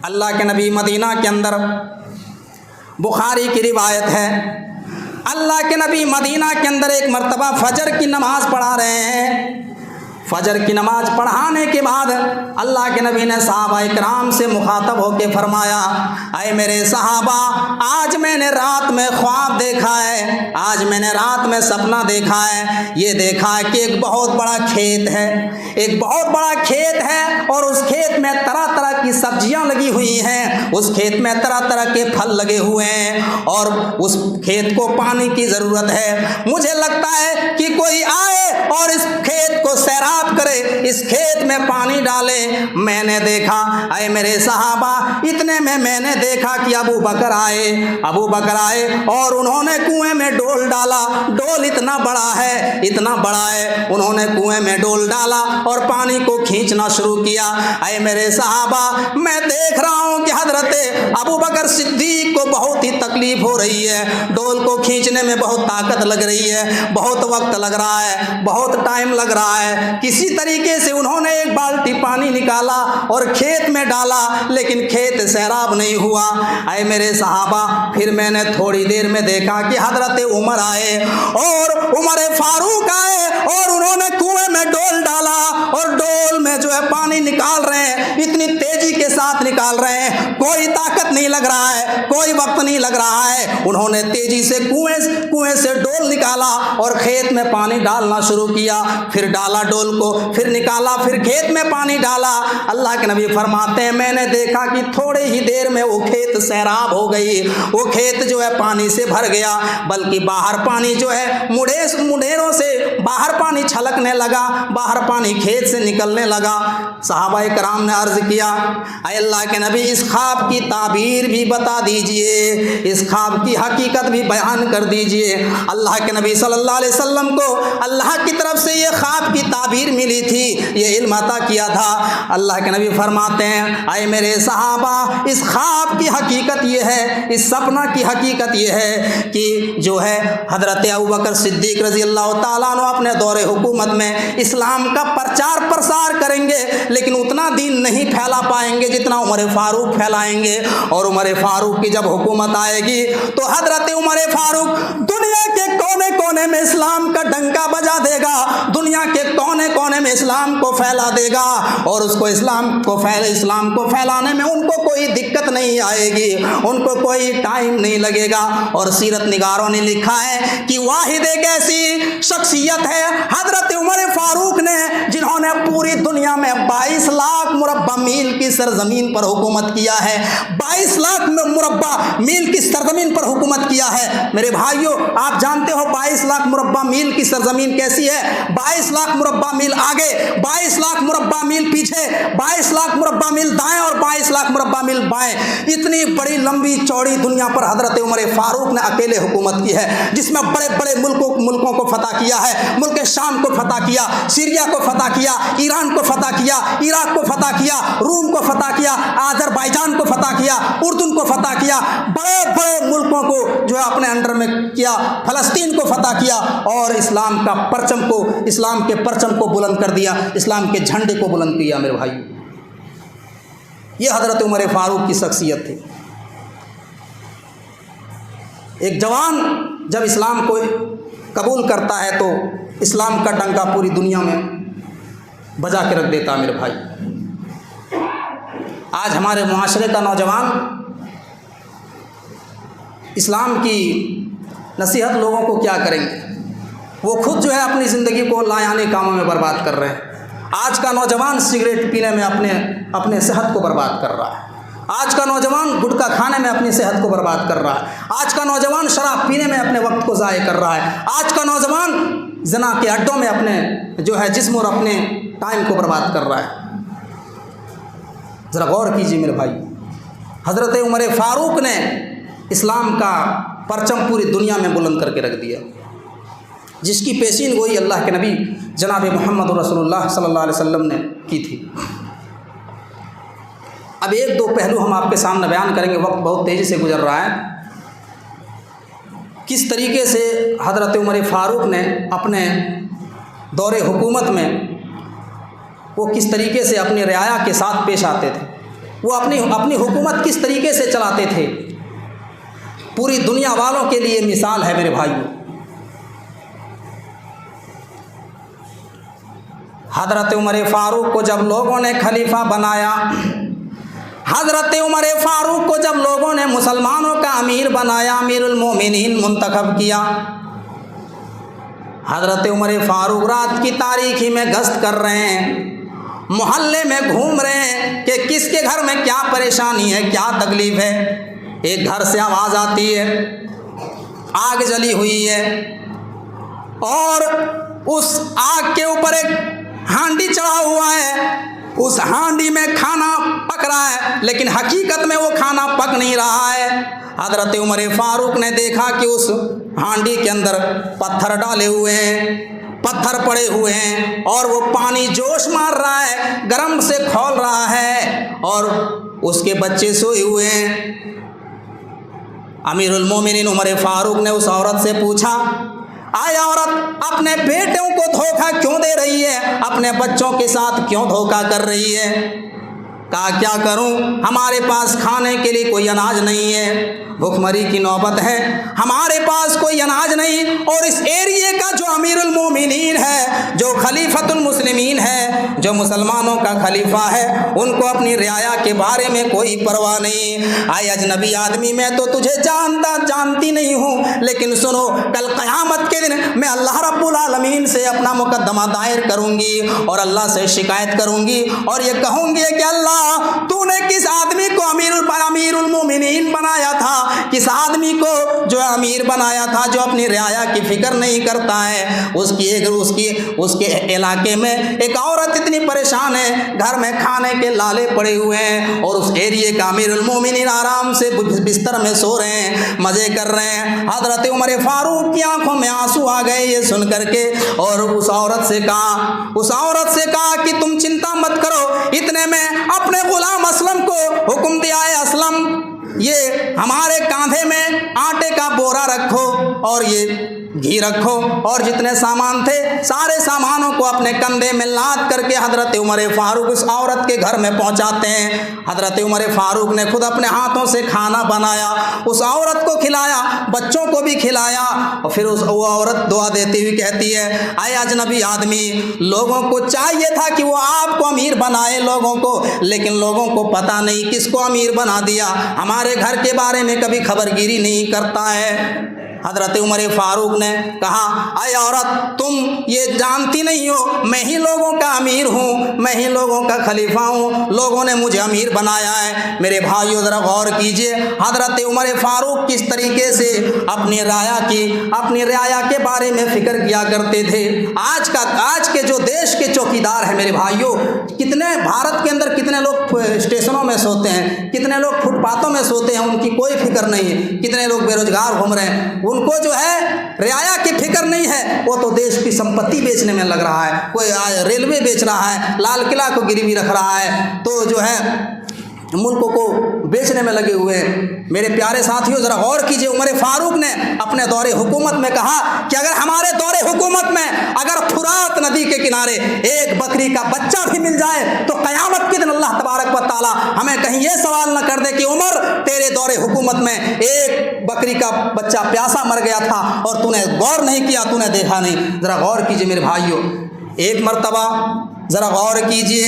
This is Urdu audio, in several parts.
اللہ کے نبی مدینہ کے اندر، بخاری کی روایت ہے، اللہ کے نبی مدینہ کے اندر ایک مرتبہ فجر کی نماز پڑھا رہے ہیں۔ فجر کی نماز پڑھانے کے بعد اللہ کے نبی نے صحابہ کرام سے مخاطب ہو کے فرمایا، اے میرے صحابہ، آج میں نے رات میں خواب دیکھا ہے، آج میں نے رات میں سپنا دیکھا ہے، یہ دیکھا ہے کہ ایک بہت بڑا کھیت ہے، ایک بہت بڑا کھیت ہے، اور اس کھیت میں طرح طرح کی سبزیاں لگی ہوئی ہیں، اس کھیت میں طرح طرح کے پھل لگے ہوئے ہیں، اور اس کھیت کو پانی کی ضرورت ہے۔ مجھے لگتا ہے کہ کوئی آئے اور اس کھیت کو سیراب کرے، اس کھیت میں پانی ڈالے۔ میں نے دیکھا، اے میرے صحابہ، اتنے میں نے دیکھا کہ ابو بکر آئے اور انہوں نے کنویں میں ڈول ڈالا۔ ڈول اتنا بڑا ہے، انہوں نے کنویں میں ڈول ڈالا اور پانی کو کھینچنا شروع کیا۔ اے میرے صحابہ، میں دیکھ رہا ہوں کہ حضرت ابو بکر صدیق کو بہت ہی تکلیف ہو رہی ہے، ڈول کو کھینچنے میں بہت طاقت لگ رہی ہے، بہت وقت لگ رہا ہے، بہت ٹائم لگ رہا ہے۔ کسی طریقے سے انہوں نے ایک بالٹی پانی نکالا اور کھیت میں ڈالا، لیکن کھیت سیراب نہیں ہوا۔ اے میرے صحابہ، پھر میں نے تھوڑی دیر میں دیکھا کہ حضرت عمر آئے اور عمر فاروق آئے، اور انہوں نے کنویں میں ڈول ڈالا، اور ڈول میں جو ہے پانی نکال رہے ہیں، اتنی تیزی کے ساتھ نکال رہے ہیں، کوئی طاقت نہیں لگ رہا ہے، کوئی وقت نہیں لگ رہا ہے۔ انہوں نے تیزی سے کنویں سے ڈول نکالا اور کھیت میں پانی ڈالنا شروع کیا، پھر ڈالا ڈول کو، پھر نکالا، پھر کھیت میں پانی ڈالا۔ اللہ کے نبی فرماتے ہیں، میں نے دیکھا کہ تھوڑے ہی دیر میں وہ کھیت سیراب ہو گئی، وہ کھیت جو ہے پانی سے بھر گیا، بلکہ باہر پانی جو ہے مڈیروں سے باہر پانی چھلکنے لگا، باہر پانی کھیت سے نکلنے لگا۔ صحابہ کرام نے عرض کیا، اے اللہ کے نبی، اس خواب کی تعبیر بھی بتا دیجئے، اس خواب کی حقیقت بھی بیان کر دیجئے۔ اللہ کے نبی صلی اللہ علیہ وسلم کو اللہ کی طرف سے یہ خواب کی تعبیر ملی تھی، یہ علم عطا کیا تھا۔ اللہ کے نبی فرماتے ہیں، اے میرے صحابہ، اس خواب کی حقیقت یہ ہے، اس سپنا کی حقیقت یہ ہے کہ جو ہے حضرت ابوبکر صدیق رضی اللہ تعالیٰ عنہ اپنے دور حکومت میں اسلام کا پرچار پرسار کریں گے، لیکن اتنا دین نہیں پھیلا پائیں گے جتنا عمر فاروق پھیلائیں گے، اور عمر فاروق کی جب حکومت آئے گی تو حضرت عمر فاروق دنیا کے کونے کونے میں اسلام کا ڈنکا بجا دے گا، دنیا کے کونے کونے میں اسلام کو پھیلا دے گا، اور اس کو اسلام کو پھیلانے میں ان کو کوئی دقت نہیں آئے گی، ان کو کوئی ٹائم نہیں لگے گا۔ اور سیرت نگاروں نے لکھا ہے کہ واحد ایک ایسی شخصیت ہے حضرت عمر فاروق نے، جنہوں نے پوری دنیا میں 22 لاکھ مربع میل کی سرزمین پر حکومت کیا ہے، 22 لاکھ مربع میل کی سرزمین پر حکومت کیا ہے۔ میرے بھائیوں، آپ جانتے ہو 22 لاکھ مربع میل کی سرزمین کیسی ہے؟ 22 لاکھ مربع میل آگے، 22 لاکھ مربع میل پیچھے، 22 لاکھ مربع میل دائیں اور 22 لاکھ مربع میل بائیں، اتنی بڑی لمبی چوڑی دنیا پر حضرت عمر فاروق نے اکیلے حکومت کی ہے، جس میں بڑے بڑے ملکوں کو فتح کیا ہے، ملک شام کو فتح کیا، سیریا کو فتح کیا، ایران کو فتح کیا، عراق کو فتح کیا، روم کو فتح کیا، آذربائیجان کو فتح کیا، اردن کو فتح کیا، بڑے بڑے ملکوں کو جو ہے اپنے انڈر میں کیا، فلسطین کو فتح کیا، اور اسلام کے پرچم کو بلند کر دیا، اسلام کے جھنڈے کو بلند کیا۔ میرے بھائی، یہ حضرت عمر فاروق کی شخصیت تھی۔ ایک جوان جب اسلام کو قبول کرتا ہے تو اسلام کا ڈنکا پوری دنیا میں بجا کے رکھ دیتا۔ میرے بھائی، آج ہمارے معاشرے کا نوجوان اسلام کی نصیحت لوگوں کو کیا کریں گے؟ وہ خود جو ہے اپنی زندگی کو لایعنی کاموں میں برباد کر رہے ہیں۔ آج کا نوجوان سگریٹ پینے میں اپنے صحت کو برباد کر رہا ہے، آج کا نوجوان گٹکا کھانے میں اپنی صحت کو برباد کر رہا ہے، آج کا نوجوان شراب پینے میں اپنے وقت کو ضائع کر رہا ہے، آج کا نوجوان زنا کے اڈوں میں اپنے جو ہے جسم اور اپنے ٹائم کو برباد کر رہا ہے۔ ذرا غور کیجیے میرے بھائی، حضرت عمر فاروق نے اسلام کا پرچم پوری دنیا میں بلند کر کے رکھ دیا، جس کی پیشین گوئی اللہ کے نبی جناب محمد رسول اللہ صلی اللہ علیہ وسلم نے کی تھی۔ اب ایک دو پہلو ہم آپ کے سامنے بیان کریں گے، وقت بہت تیزی سے گزر رہا ہے۔ کس طریقے سے حضرت عمر فاروق نے اپنے دور حکومت میں وہ کس طریقے سے اپنی رعایا کے ساتھ پیش آتے تھے۔ وہ اپنی حکومت کس طریقے سے چلاتے تھے، پوری دنیا والوں کے لیے مثال ہے میرے بھائیوں۔ حضرت عمر فاروق کو جب لوگوں نے خلیفہ بنایا، حضرت عمر فاروق کو جب لوگوں نے مسلمانوں کا امیر بنایا، امیر المومنین منتخب کیا، حضرت عمر فاروق رات کی تاریکی میں گشت کر رہے ہیں، محلے میں گھوم رہے ہیں کہ کس کے گھر میں کیا پریشانی ہے، کیا تکلیف ہے۔ ایک گھر سے آواز آتی ہے، آگ جلی ہوئی ہے، اور اس آگ کے اوپر ایک ہانڈی چڑھا ہوا ہے، اس ہانڈی میں کھانا پک رہا ہے، لیکن حقیقت میں وہ کھانا پک نہیں رہا ہے۔ حضرت عمر فاروق نے دیکھا کہ اس ہانڈی کے اندر پتھر ڈالے ہوئے ہیں، پتھر پڑے ہوئے ہیں، اور وہ پانی جوش مار رہا ہے، گرم سے کھول رہا ہے، اور اس کے بچے سوئے ہوئے ہیں۔ امیر المومنین عمر فاروق نے اس عورت سے پوچھا، آئے عورت اپنے بیٹوں کو دھوکہ کیوں دے رہی ہے، اپنے بچوں کے ساتھ کیوں دھوکہ کر رہی ہے؟ کہا کیا کروں، ہمارے پاس کھانے کے لیے کوئی اناج نہیں ہے، بھوک مری کی نوبت ہے، ہمارے پاس کوئی اناج نہیں، اور اس ایریے کا جو امیر المومنین ہے، جو خلیفۃ المسلمین ہے، جو مسلمانوں کا خلیفہ ہے، ان کو اپنی رعایا کے بارے میں کوئی پرواہ نہیں۔ آئے اجنبی آدمی، میں تو تجھے جانتی نہیں ہوں، لیکن سنو، کل قیامت کے دن میں اللہ رب العالمین سے اپنا مقدمہ دائر کروں گی، اور اللہ سے شکایت کروں گی، اور یہ کہوں گی کہ اللہ تو نے کس آدمی کو امیر المومنین بنایا تھا، کس آدمی کو جو امیر بنایا تھا، جو اپنی رعایا کی فکر نہیں کرتا ہے۔ اس کے علاقے میں ایک عورت اتنی پریشان ہے، گھر میں کھانے کے لالے پڑے ہوئے ہیں، اور اس ایریے کا امیر المومنین آرام سے بستر میں سو رہے ہیں، مزے کر رہے ہیں۔ حضرت عمر فاروق کی آنکھوں میں آنسو آ گئے یہ سن کر کے، اور اس عورت سے کہا کہ تم چنتا مت کرو، اتنے میں اپنے غلام اسلم کو حکم دیا ہے، اسلم یہ ہمارے کاندھے میں آٹے کا بورا رکھو، اور یہ گھی رکھو، اور جتنے سامان تھے سارے سامانوں کو اپنے کندھے میں لاد کر کے حضرت عمر فاروق اس عورت کے گھر میں پہنچاتے ہیں۔ حضرت عمر فاروق نے خود اپنے ہاتھوں سے کھانا بنایا، اس عورت کو کھلایا، بچوں کو بھی کھلایا، اور پھر وہ عورت دعا دیتی ہوئی کہتی ہے، اے اجنبی آدمی، لوگوں کو چاہیے تھا کہ وہ آپ کو امیر بنائے لوگوں کو، لیکن لوگوں کو پتہ نہیں کس کو امیر بنا دیا، ہمارے گھر کے بارے میں کبھی خبر گیری نہیں کرتا ہے۔ حضرت عمر فاروق نے کہا، اے عورت تم یہ جانتی نہیں ہو، میں ہی لوگوں کا امیر ہوں، میں ہی لوگوں کا خلیفہ ہوں، لوگوں نے مجھے امیر بنایا ہے۔ میرے بھائیو ذرا غور کیجئے، حضرت عمر فاروق کس طریقے سے اپنی رعایا کے بارے میں فکر کیا کرتے تھے۔ آج کے جو دیش کے چوکیدار ہیں میرے بھائیو، کتنے بھارت کے اندر کتنے لوگ اسٹیشنوں میں سوتے ہیں، کتنے لوگ فٹ پاتھوں میں سوتے ہیں، ان کی کوئی فکر نہیں ہے، کتنے لوگ بے روزگار گھوم رہے ہیں، ان کو جو ہے رعایا کی فکر نہیں ہے، وہ تو دیش کی سمپتی بیچنے میں لگ رہا ہے، کوئی ریلوے بیچ رہا ہے، لال قلعہ کو گروی رکھ رہا ہے، تو جو ہے ملکوں کو بیچنے میں لگے ہوئے ہیں۔ میرے پیارے ساتھیوں ذرا غور کیجئے، عمر فاروق نے اپنے دور حکومت میں کہا کہ اگر ہمارے دور حکومت میں اگر فرات ندی کے کنارے ایک بکری کا بچہ بھی مل جائے تو قیامت کے دن اللہ تبارک و تعالی ہمیں کہیں یہ سوال نہ کر دے کہ عمر تیرے دور حکومت میں ایک بکری کا بچہ پیاسا مر گیا تھا اور تو نے غور نہیں کیا، تو نے دیکھا نہیں۔ ذرا غور کیجئے میرے بھائیوں، ایک مرتبہ ذرا غور کیجئے،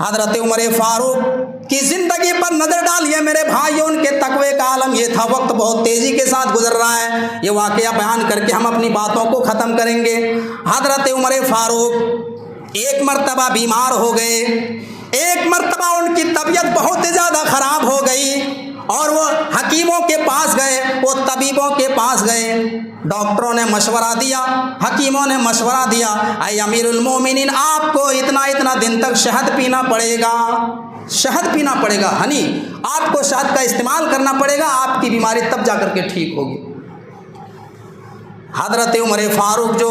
حضرت عمر فاروق کی زندگی پر نظر ڈالیے میرے بھائیوں، ان کے تقوی کا عالم یہ تھا۔ وقت بہت تیزی کے ساتھ گزر رہا ہے، یہ واقعہ بیان کر کے ہم اپنی باتوں کو ختم کریں گے۔ حضرت عمر فاروق ایک مرتبہ بیمار ہو گئے، ایک مرتبہ ان کی طبیعت بہت زیادہ خراب ہو گئی، اور وہ حکیموں کے پاس گئے، وہ طبیبوں کے پاس گئے، ڈاکٹروں نے مشورہ دیا، حکیموں نے مشورہ دیا، اے امیر المومنین آپ کو اتنا دن تک شہد پینا پڑے گا، شہد پینا پڑے گا، ہنی آپ کو شہد کا استعمال کرنا پڑے گا، آپ کی بیماری تب جا کر کے ٹھیک ہوگی۔ حضرت عمر فاروق جو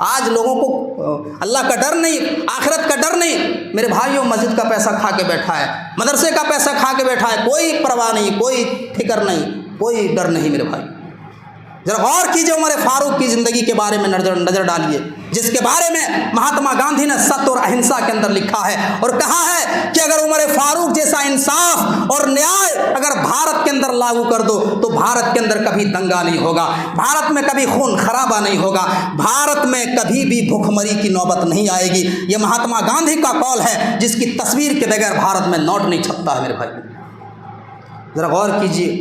آج لوگوں کو اللہ کا ڈر نہیں، آخرت کا ڈر نہیں۔ میرے بھائیوں، مسجد کا پیسہ کھا کے بیٹھا ہے، مدرسے کا پیسہ کھا کے بیٹھا ہے، کوئی پرواہ نہیں، کوئی فکر نہیں، کوئی ڈر نہیں۔ میرے بھائی ذرا غور کیجیے، عمر فاروق کی زندگی کے بارے میں نظر ڈالیے، جس کے بارے میں مہاتما گاندھی نے ستیہ اور اہنسا کے اندر لکھا ہے اور کہا ہے کہ اگر عمر فاروق جیسا انصاف اور نیائے اگر بھارت کے اندر لاگو کر دو تو بھارت کے اندر کبھی دنگا نہیں ہوگا، بھارت میں کبھی خون خرابہ نہیں ہوگا، بھارت میں کبھی بھی بھوک مری کی نوبت نہیں آئے گی۔ یہ مہاتما گاندھی کا قول ہے، جس کی تصویر کے بغیر بھارت میں نوٹ نہیں چھپتا ہے۔ میرے بھائی ذرا غور کیجیے،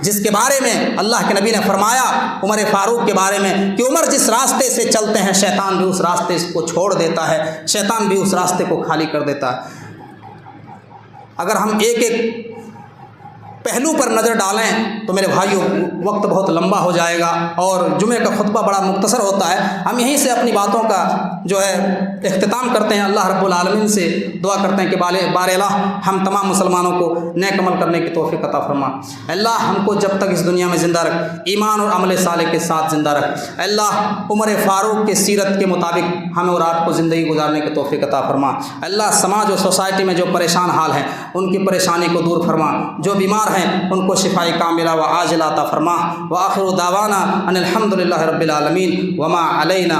جس کے بارے میں اللہ کے نبی نے فرمایا عمر فاروق کے بارے میں کہ عمر جس راستے سے چلتے ہیں شیطان بھی اس راستے کو چھوڑ دیتا ہے، شیطان بھی اس راستے کو خالی کر دیتا ہے۔ اگر ہم ایک ایک پہلو پر نظر ڈالیں تو میرے بھائیوں وقت بہت لمبا ہو جائے گا اور جمعے کا خطبہ بڑا مختصر ہوتا ہے۔ ہم یہیں سے اپنی باتوں کا جو ہے اختتام کرتے ہیں۔ اللہ رب العالمین سے دعا کرتے ہیں کہ بار الہ ہم تمام مسلمانوں کو نیک عمل کرنے کی توفیق عطا فرما۔ اللہ ہم کو جب تک اس دنیا میں زندہ رکھ، ایمان اور عمل صالح کے ساتھ زندہ رکھ۔ اللہ عمر فاروق کے سیرت کے مطابق ہمیں اور آپ کو زندگی گزارنے کی توفیق عطا فرما۔ اللہ سماج اور سوسائٹی میں جو پریشان حال ہیں ان کی پریشانی کو دور فرما، جو بیمار ہیں ان کو شفائے کاملہ و عاجلہ عطا فرما۔ وآخر دعوانا ان الحمد للہ رب العالمین وما علینا